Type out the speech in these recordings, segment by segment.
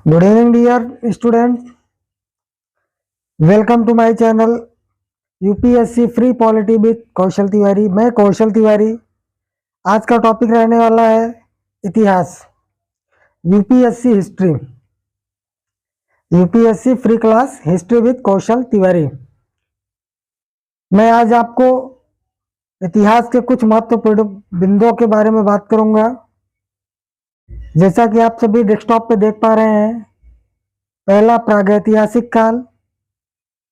Good evening, dear students. Welcome to my channel UPSC free polity with Kaushal Tiwari. मैं कौशल तिवारी। आज का topic रहने वाला है इतिहास, UPSC history, UPSC free class history with Kaushal Tiwari. मैं आज आपको इतिहास के कुछ महत्वपूर्ण बिंदुओं के बारे में बात करूंगा। जैसा कि आप सभी डेस्कटॉप पे देख पा रहे हैं, पहला प्रागैतिहासिक काल,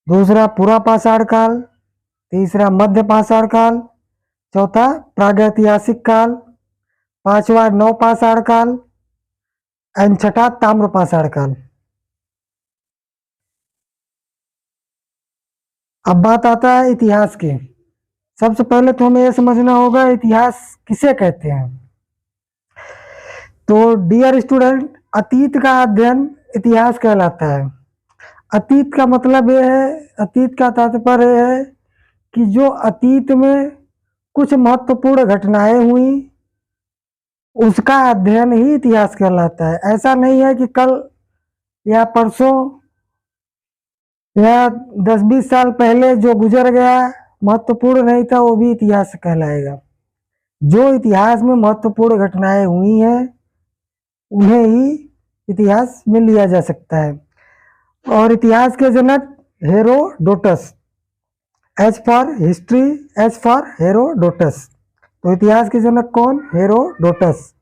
दूसरा पूरा पाषाण काल, तीसरा मध्य पाषाण काल, चौथा प्रागैतिहासिक काल, पांचवा नव पाषाण काल एंड छठा ताम्र पाषाण काल। अब बात आता है इतिहास की। सबसे पहले तो हमें यह समझना होगा इतिहास किसे कहते हैं। तो डियर स्टूडेंट, अतीत का अध्ययन इतिहास कहलाता है। अतीत का मतलब यह है, अतीत का तात्पर्य है कि जो अतीत में कुछ महत्वपूर्ण घटनाएं हुई उसका अध्ययन ही इतिहास कहलाता है। ऐसा नहीं है कि कल या परसों या 10-20 साल पहले जो गुजर गया महत्वपूर्ण नहीं था वो भी इतिहास कहलाएगा। जो इतिहास में महत्वपूर्ण घटनाएं हुई हैं उन्हें ही इतिहास में लिया जा सकता है। और इतिहास के जनक Herodotus, H for history, H for Herodotus. तो इतिहास के जनक कौन? हेरोडोटस।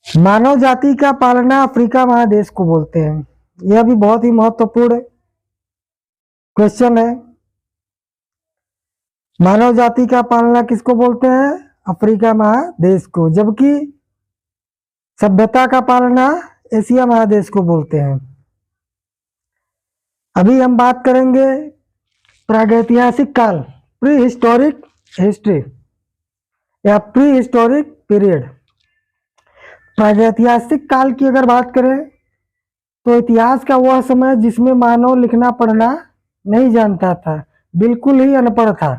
मानव जाति का पालना अफ्रीका महादेश को बोलते हैं। यह भी बहुत ही महत्वपूर्ण क्वेश्चन है। मानव जाति का पालना किसको बोलते हैं? अफ्रीका महादेश को। जबकि सभ्यता का पालना एशिया महादेश को बोलते हैं। अभी हम बात करेंगे प्रागैतिहासिक काल, प्री हिस्टोरिक हिस्ट्री या प्री हिस्टोरिक पीरियड। प्रागैतिहासिक काल की अगर बात करें तो इतिहास का वह समय जिसमें मानव लिखना पढ़ना नहीं जानता था, बिल्कुल ही अनपढ़ था,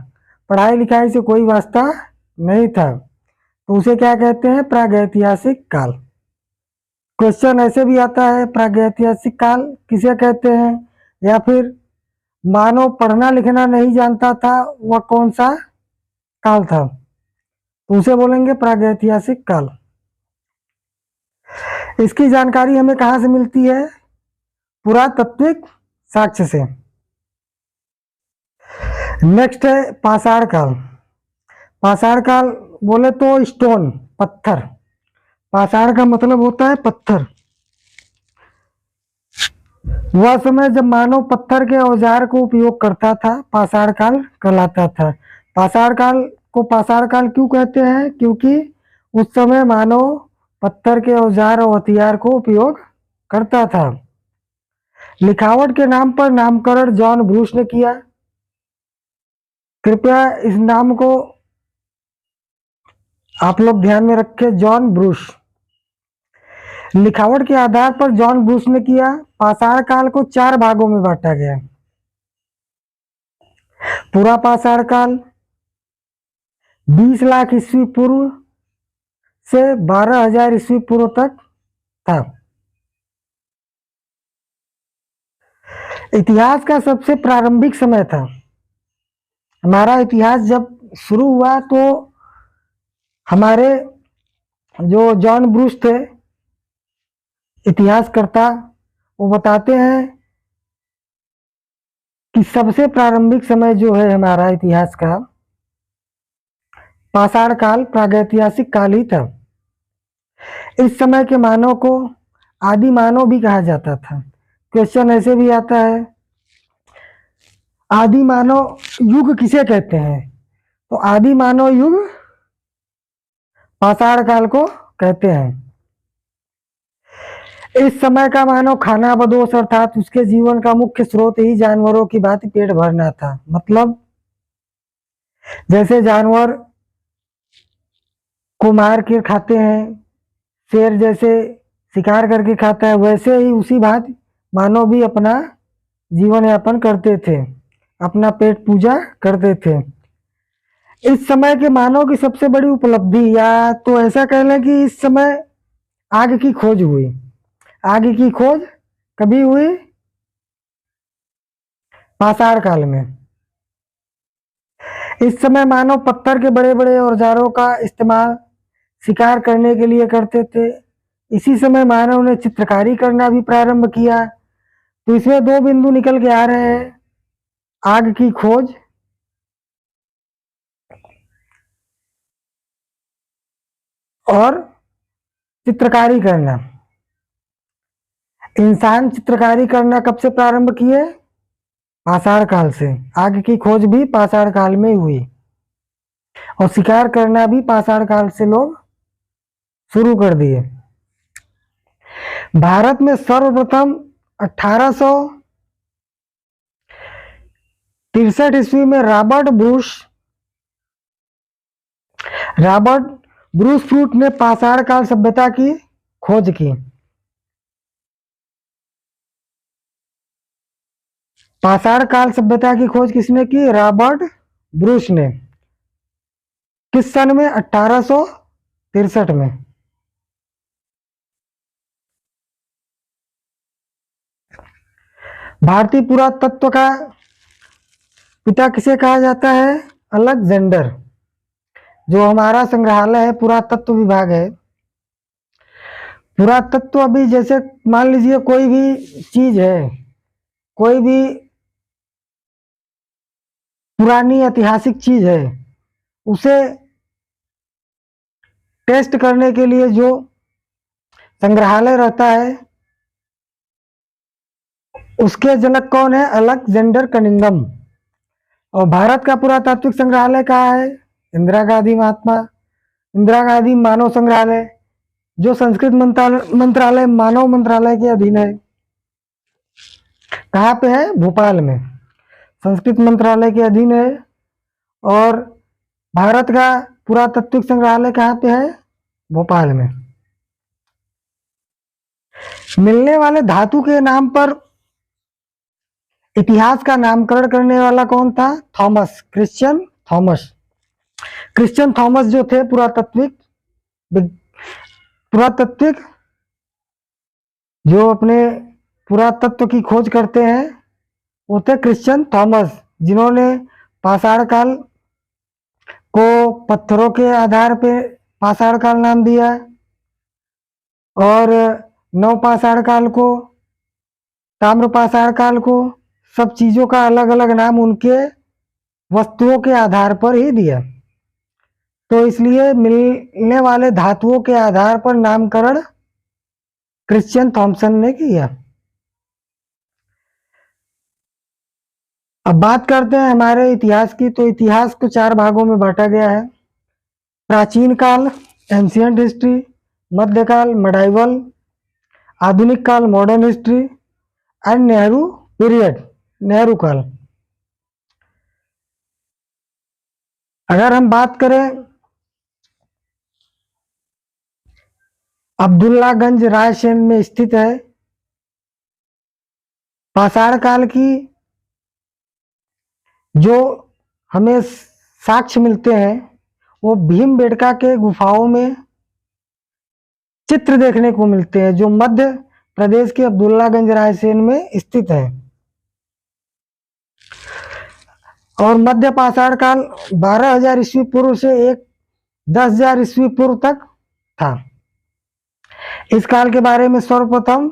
पढ़ाई लिखाई से कोई वास्ता नहीं था, तो उसे क्या कहते हैं? प्रागैतिहासिक काल। क्वेश्चन ऐसे भी आता है, प्रागैतिहासिक काल किसे कहते हैं, या फिर मानव पढ़ना लिखना नहीं जानता था, वह कौन सा काल था? तो उसे बोलेंगे प्रागैतिहासिक काल। इसकी जानकारी हमें कहां से मिलती है? पुरातात्विक साक्ष्य से। नेक्स्ट है पाषाण काल। पाषाण काल बोले तो स्टोन, पत्थर। पाषाण का मतलब होता है पत्थर। वह समय जब मानव पत्थर के औजार को उपयोग करता था पाषाण काल कहलाता था। पाषाण काल को पाषाण काल क्यों कहते हैं? क्योंकि उस समय मानव पत्थर के औजार और हथियार को उपयोग करता था। लिखावट के नाम पर नामकरण जॉन ब्रूस ने किया। कृपया इस नाम को आप लोग ध्यान में रखें, जॉन ब्रूस। लिखावट के आधार पर जॉन ब्रूस ने किया। पाषाण काल को 4 भागों में बांटा गया। पूरा पाषाण काल 20 लाख ईस्वी पूर्व से 12,000 ईस्वी पूर्व तक था। इतिहास का सबसे प्रारंभिक समय था। हमारा इतिहास जब शुरू हुआ तो हमारे जो जॉन ब्रूस थे इतिहासकर्ता, वो बताते हैं कि सबसे प्रारंभिक समय जो है हमारा इतिहास का पाषाण काल, प्रागैतिहासिक काल ही था। इस समय के मानव को आदि मानव भी कहा जाता था। क्वेश्चन ऐसे भी आता है, आदि मानव युग किसे कहते हैं? तो आदि मानव युग पाषाण काल को कहते हैं। इस समय का मानव खाना बदोश अर्थात उसके जीवन का मुख्य स्रोत ही जानवरों की भांति पेट भरना था। मतलब जैसे जानवर को मार के खाते हैं, शेर जैसे शिकार करके खाता है, वैसे ही उसी भांति मानव भी अपना जीवन यापन करते थे, अपना पेट पूजा करते थे। इस समय के मानव की सबसे बड़ी उपलब्धि, या तो ऐसा कह लें कि इस समय आग की खोज हुई। आग की खोज कभी हुई? पाषाण काल में। इस समय मानव पत्थर के बड़े बड़े औजारों का इस्तेमाल शिकार करने के लिए करते थे। इसी समय मानव ने चित्रकारी करना भी प्रारंभ किया। तो इसमें दो बिंदु निकल के आ रहे हैं, आग की खोज और चित्रकारी करना। इंसान चित्रकारी करना कब से प्रारंभ किए? पाषाण काल से। आग की खोज भी पाषाण काल में हुई और शिकार करना भी पाषाण काल से लोग शुरू कर दिए। भारत में सर्वप्रथम 1863 ईस्वी में रॉबर्ट ब्रूस फ्रूट ने पाषाण काल सभ्यता की खोज की। पाषाण काल सभ्यता की खोज किसने की? रॉबर्ट ब्रूस ने। किस सन में? 1863 में। भारतीय पुरातत्व का पिता किसे कहा जाता है? अलेक्जेंडर। जो हमारा संग्रहालय है, पुरातत्व विभाग है, पुरातत्व अभी जैसे मान लीजिए कोई भी चीज है, कोई भी पुरानी ऐतिहासिक चीज है, उसे टेस्ट करने के लिए जो संग्रहालय रहता है, उसके जनक कौन है? Alexander Cunningham. और भारत का पुरातात्विक संग्रहालय कहाँ है? इंदिरा गांधी मानव संग्रहालय, जो संस्कृत मंत्रालय मानव मंत्रालय के अधीन है। कहाँ पे है? भोपाल में। संस्कृत मंत्रालय के अधीन है। और भारत का पुरातात्विक संग्रहालय कहाँ पे है? भोपाल में। मिलने वाले धातु के नाम पर इतिहास का नामकरण करने वाला कौन था? Thomas, Christian Thomas. Christian Thomas जो थे पुरातात्विक जो अपने पुरातत्व की खोज करते हैं, वो थे क्रिश्चियन थॉमस, जिन्होंने पाषाण काल को पत्थरों के आधार पे पाषाण काल नाम दिया और नवपाषाण काल को, ताम्रपाषाण काल को, सब चीजों का अलग अलग नाम उनके वस्तुओं के आधार पर ही दिया। तो इसलिए मिलने वाले धातुओं के आधार पर नामकरण क्रिश्चियन थॉमसन ने किया। अब बात करते हैं हमारे इतिहास की। तो इतिहास को 4 भागों में बांटा गया है। प्राचीन काल, एंशियंट हिस्ट्री, मध्यकाल, मेडाइवल, आधुनिक काल, modern history and Nehru period, Nehru काल। अगर हम बात करें अब्दुल्लागंज रायसेन में स्थित है, पाषाण काल की जो हमें साक्ष्य मिलते हैं वो भीमबेटका के गुफाओं में चित्र देखने को मिलते हैं, जो मध्य प्रदेश के अब्दुल्लागंज रायसेन में स्थित है। और मध्य पाषाण काल 12,000 ईस्वी पूर्व से 10,000 ईस्वी पूर्व तक था। इस काल के बारे में सर्वप्रथम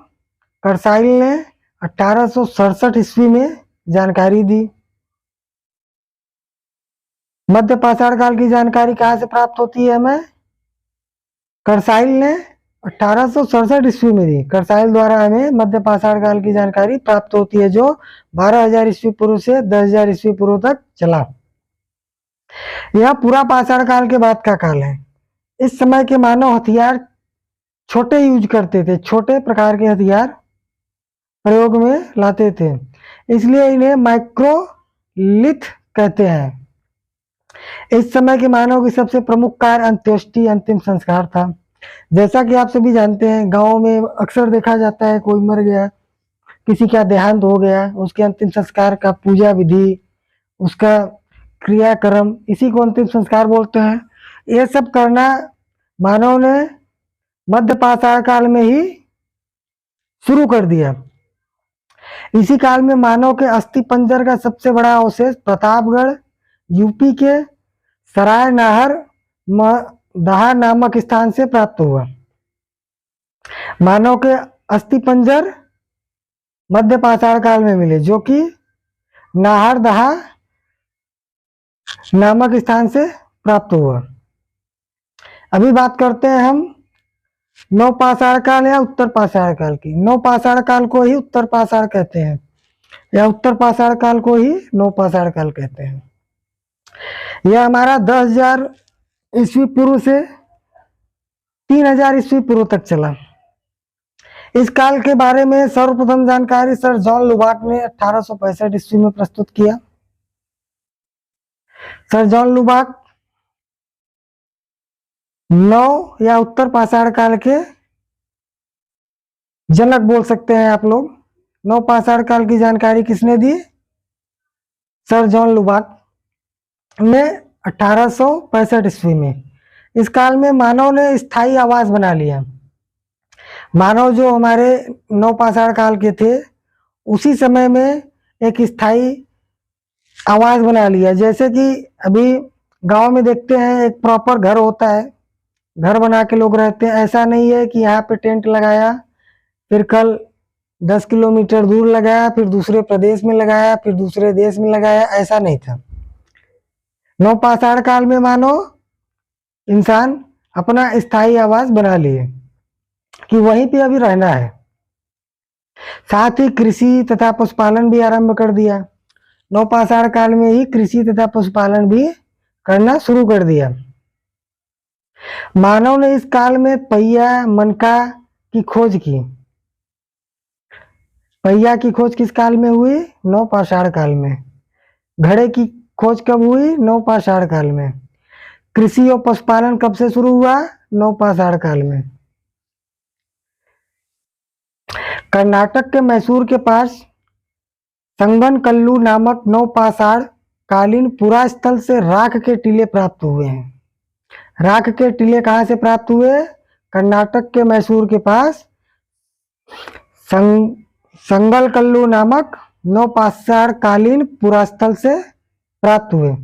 करसाइल ने 1867 ईस्वी में जानकारी दी। मध्य पाषाण काल की जानकारी कहाँ से प्राप्त होती है हमें? करसाइल ने 1867 ईस्वी में दी। करसाइल द्वारा हमें मध्य पाषाण काल की जानकारी प्राप्त होती है, जो 12,000 ईस्वी पूर्व से 10,000 ईस्वी पूर्व तक चला। यह पूरा पाषाण काल के बाद का काल है। इस समय के मानव हथियार छोटे यूज करते थे, छोटे प्रकार के हथियार प्रयोग में लाते थे, इसलिए इन्हें माइक्रोलिथ कहते हैं। इस समय के मानव की सबसे प्रमुख कार्य अंत्येष्टि, अंतिम संस्कार था। जैसा कि आप सभी जानते हैं, गांव में अक्सर देखा जाता है, कोई मर गया, किसी का देहांत हो गया, उसके अंतिम संस्कार का पूजा विधि, उसका क्रियाक्रम, इसी को अंतिम संस्कार बोलते हैं। ये सब करना मानव ने मध्य पाषाण काल में ही शुरू कर दिया। इसी काल में मानव के अस्थि पंजर का सबसे बड़ा अवशेष प्रतापगढ़ यूपी के सराय नाहर दहा नामक स्थान से प्राप्त हुआ। मानव के अस्थि पंजर मध्य पाषाण काल में मिले, जो कि नाहर दहा नामक स्थान से प्राप्त हुआ। अभी बात करते हैं हम नव पाषाण काल या उत्तर पाषाण काल की। नव पाषाण काल को ही उत्तर पाषाण कहते हैं, या उत्तर पाषाण काल को ही नव पाषाण काल कहते हैं। यह हमारा 10,000 ईस्वी पूर्व से 3,000 ईस्वी पूर्व तक चला। इस काल के बारे में सर्वप्रथम जानकारी सर जॉन लुबाक ने 1865 ईस्वी में प्रस्तुत किया। सर जॉन लुबाक नव या उत्तर पाषाण काल के जनक बोल सकते हैं आप लोग। नव पाषाण काल की जानकारी किसने दी? सर जॉन लुबाक ने 1865 ईस्वी में। इस काल में मानव ने स्थायी आवास बना लिया। मानव जो हमारे नव पाषाण काल के थे, उसी समय में एक स्थायी आवास बना लिया। जैसे कि अभी गांव में देखते हैं एक प्रॉपर घर होता है, घर बना के लोग रहते हैं। ऐसा नहीं है कि यहाँ पे टेंट लगाया, फिर कल 10 किलोमीटर दूर लगाया, फिर दूसरे प्रदेश में लगाया, फिर दूसरे देश में लगाया, ऐसा नहीं था। नव पाषाण काल में मानो इंसान अपना स्थायी आवास बना लिए कि वहीं पे अभी रहना है। साथ ही कृषि तथा पशुपालन भी आरंभ कर दिया। नव पाषाण काल में ही कृषि तथा पशुपालन भी करना शुरू कर दिया। मानव ने इस काल में पहिया मनका की खोज की। पहिया की खोज किस काल में हुई? नव पाषाण काल में। घड़े की खोज कब हुई? नव पाषाण काल में। कृषि और पशुपालन कब से शुरू हुआ? नव पाषाण काल में। कर्नाटक के मैसूर के पास संगन कल्लू नामक नव पाषाण कालीन पुरा स्थल से राख के टीले प्राप्त हुए हैं। राख के टीले कहाँ से प्राप्त हुए? कर्नाटक के मैसूर के पास संगल कल्लू नामक नव पाषाण कालीन पुरा स्थल से प्राप्त हुए।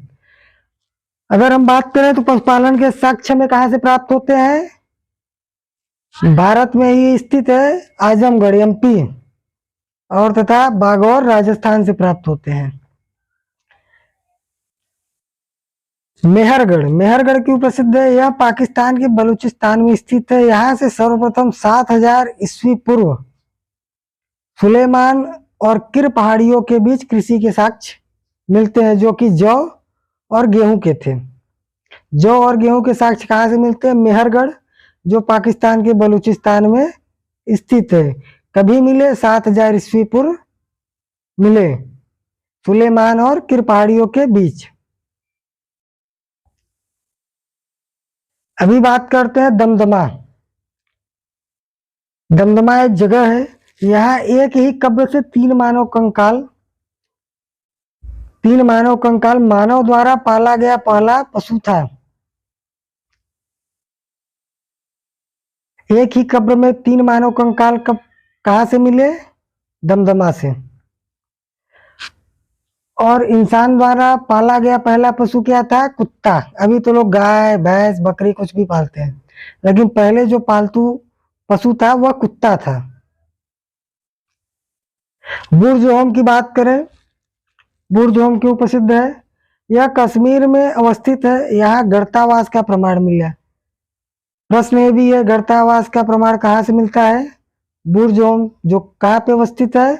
अगर हम बात करें तो पशुपालन के साक्ष्य में कहाँ से प्राप्त होते हैं? भारत में ही स्थित है आजमगढ़ एमपी और तथा बागौर राजस्थान से प्राप्त होते हैं। मेहरगढ़, मेहरगढ़ क्यों प्रसिद्ध है? यह पाकिस्तान के बलूचिस्तान में स्थित है। यहाँ से सर्वप्रथम 7,000 ईस्वी पूर्व सुलेमान और किर पहाड़ियों के बीच कृषि के साक्ष्य मिलते हैं, जो कि जौ और गेहूं के थे। जौ और गेहूं के साक्ष्य कहाँ से मिलते हैं? मेहरगढ़, जो पाकिस्तान के बलूचिस्तान में स्थित है। कभी मिले? 7,000 ईस्वी पूर्व मिले, सुलेमान और किर पहाड़ियों के बीच। अभी बात करते हैं दमदमा। दमदमा एक जगह है, यहाँ एक ही कब्र से 3 मानव कंकाल मानव द्वारा पाला गया पहला पशु था। एक ही कब्र में 3 मानव कंकाल कहाँ से मिले? दमदमा से। और इंसान द्वारा पाला गया पहला पशु क्या था? कुत्ता। अभी तो लोग गाय भैंस बकरी कुछ भी पालते हैं, लेकिन पहले जो पालतू पशु था वह कुत्ता था। बुर्ज-ओम की बात करें, बुर्ज-ओम क्यों प्रसिद्ध है? यह कश्मीर में अवस्थित है। यहाँ गर्तावास का प्रमाण मिला। प्रश्न ये भी है, गर्तावास का प्रमाण कहाँ से मिलता है? बुर्ज-ओम, जो कहाँ पे अवस्थित है?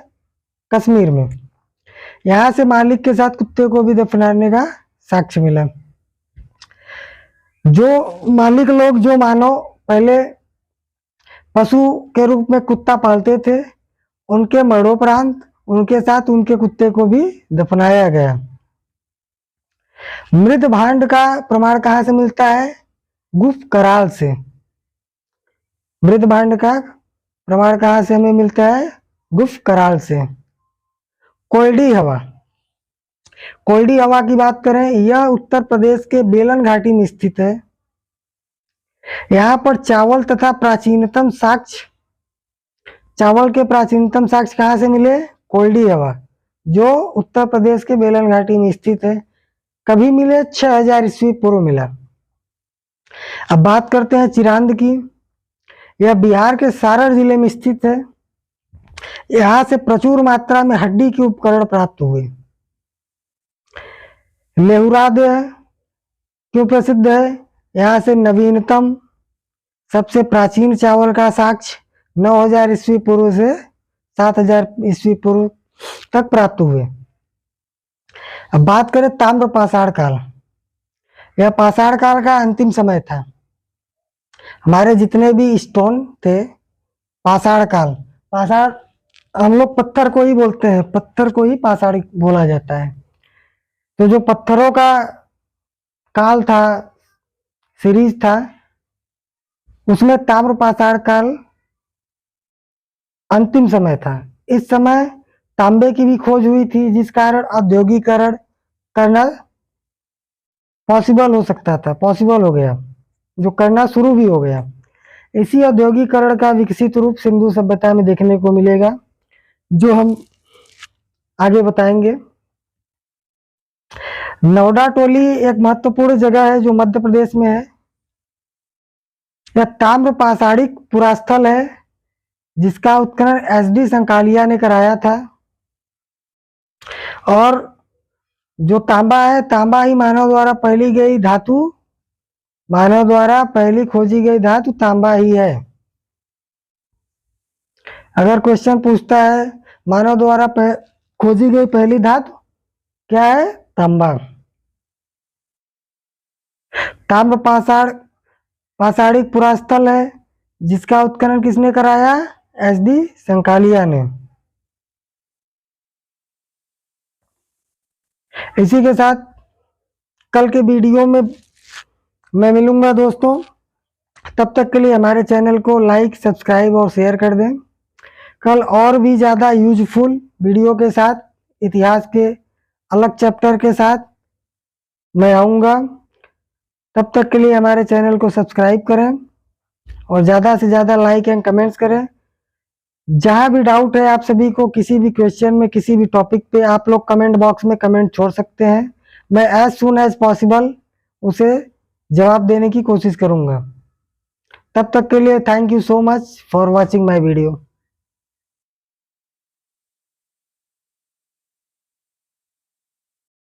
कश्मीर में। यहाँ से मालिक के साथ कुत्ते को भी दफनाने का साक्ष्य मिला। जो मालिक लोग जो मानो पहले पशु के रूप में कुत्ता पालते थे, उनके मरणोपरांत उनके साथ उनके कुत्ते को भी दफनाया गया। मृत भांड का प्रमाण कहाँ से मिलता है? गुप्त कराल से। मृत भांड का प्रमाण कहाँ से हमें मिलता है? गुप्त कराल से। कोयडी हवा, कोल्डी हवा की बात करें, यह उत्तर प्रदेश के बेलन घाटी में स्थित है। यहाँ पर चावल तथा प्राचीनतम साक्ष्य, चावल के प्राचीनतम साक्ष्य कहाँ से मिले? कोल्डी हवा, जो उत्तर प्रदेश के बेलन घाटी में स्थित है। कभी मिले? 6000 ईस्वी पूर्व मिला। अब बात करते हैं चिरांद की। यह बिहार के सारण जिले में स्थित है। यहाँ से प्रचुर मात्रा में हड्डी के उपकरण प्राप्त हुए। लेहुराद क्यों प्रसिद्ध है? यहाँ से नवीनतम सबसे प्राचीन चावल का साक्ष्य 9000 ईस्वी पूर्व से 7000 ईस्वी पूर्व तक प्राप्त हुए। अब बात करें ताम्र पाषाण काल। यह पाषाण काल का अंतिम समय था। हमारे जितने भी स्टोन थे, पाषाण काल, पाषाण हम लोग पत्थर को ही बोलते हैं, पत्थर को ही पाषाण बोला जाता है। तो जो पत्थरों का काल था, सीरीज था, उसमें ताम्र पाषाण काल अंतिम समय था। इस समय तांबे की भी खोज हुई थी, जिस कारण औद्योगिकरण करना पॉसिबल हो सकता था, पॉसिबल हो गया, जो करना शुरू भी हो गया। इसी औद्योगिकरण का विकसित रूप सिंधु सभ्यता में देखने को मिलेगा, जो हम आगे बताएंगे। नौडा टोली एक महत्वपूर्ण जगह है जो मध्य प्रदेश में है। यह ताम्र पाषाणिक पुरास्थल है, जिसका उत्खनन SD संकालिया ने कराया था। और जो तांबा है, तांबा ही मानव द्वारा पहली गई धातु, मानव द्वारा पहली खोजी गई धातु तांबा ही है। अगर क्वेश्चन पूछता है मानव द्वारा खोजी गई पहली धातु क्या है? तांबा। ताम्र पाषाणिक पुरास्थल है, जिसका उत्खनन किसने कराया? SD संकालिया ने। इसी के साथ कल के वीडियो में मैं मिलूंगा दोस्तों। तब तक के लिए हमारे चैनल को लाइक, सब्सक्राइब और शेयर कर दें। कल और भी ज़्यादा यूजफुल वीडियो के साथ, इतिहास के अलग चैप्टर के साथ मैं आऊँगा। तब तक के लिए हमारे चैनल को सब्सक्राइब करें और ज़्यादा से ज़्यादा लाइक एंड कमेंट्स करें। जहाँ भी डाउट है आप सभी को, किसी भी क्वेश्चन में, किसी भी टॉपिक पे, आप लोग कमेंट बॉक्स में कमेंट छोड़ सकते हैं। मैं एज सून एज पॉसिबल उसे जवाब देने की कोशिश करूँगा। तब तक के लिए thank you so much for watching my video.